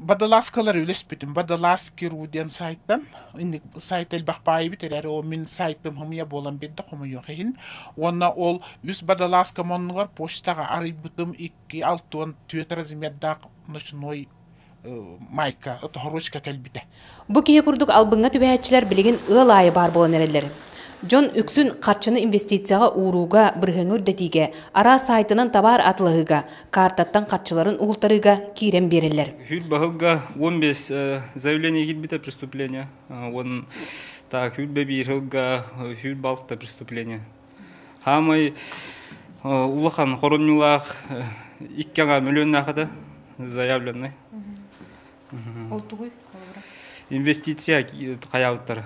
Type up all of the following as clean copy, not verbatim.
Badalaskalar ülespetim. Badalaski rudyan sayttan. İndi sayt el bakpayı biter. O min saytım hımıya bolan bedde komu yok ehin. Ona ol yüz badalaska monnugar poştaga aribıtım 2-6 tüyetere zimyaddak noy майка, это хорочка кәлбите. Бу кие курдук албыңга түбәһәтчиләр билеген ыл айы бар болан эрелләр. Жон үксүн карчыны инвестицияга урууга быргыңы үрдетиге, ара сайтынан табар атлыгыга, картаттан карчыларын угултарыга кирен берелләр. Хюд бахылга 15 заявление гидбите преступления. Он так хюд бебирылга хюд балта преступления. Хамай улахан хороннулах 2 миллион нахада заявленный. Инвестиция каяуттар.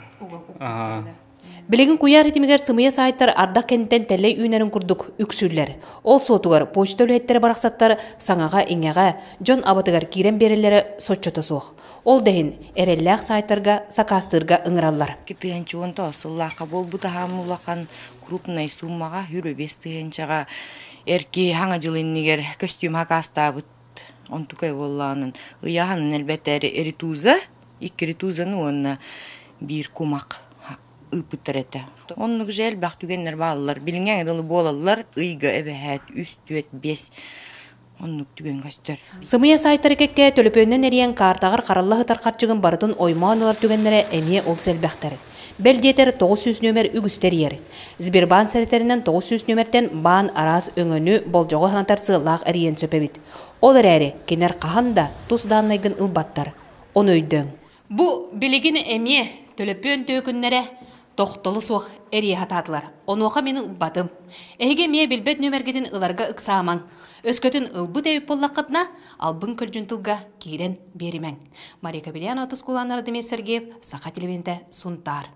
Билеген куяр итимигер сымыя сайттар ардак кенттен телей үйнәрін курдук үксүлләр. Ол сотугар почта өлеттері барақсаттар саңаға иңяға жон абатыгар кирен берелері сотчотосуық. Ол дәйін әрелләқ сайттарға сакастырға ыңыраллар. Китыянчуын тоосыллаққа бол бұтағамулақан крупнай суммаға хүрі бестыянчаға әрки хаңа жылыннигер костюм хакастабыт. Он тукай волланын. Ыяханын әлбәттәре эритуза, икки ритузаны онна бир кумак ыпыттар әтә. Оннук жел бақ түгеннер балылар. Билingen эдылы болалар, ыйга әбәхәт, үст түет, бес. Оннук түген көстер. Сымыя сайттары кекке төлөпөннен эриен картағыр қараллағы тарқатчығын бардын ойманылар түгеннері әме ол сәлбәқтері. Белдетер 900 нөмер үгістер ер. Збирбан сәретерінен 900 нөмерден бан араз өңіні болжоғы ханатар сылақ әриен сөпебет. Ол әрі кенер қағанда тұсданайгын ұлбаттар. Он өйдөң. Бұ білігін әме төлөпөн төкіннері тоқтылы соқ әрі хатадылар. Онуға мені ұлбадым. Әйге ме білбет нөмергеден ұларға ұқсамаң. Өскөтін ұлбы дәуіп боллаққытына албын көлжінтілға кейрен берімен. Мария Кабельяна, Отыз Куланары Демир Сергеев, Сақа телевизионда Сунтар.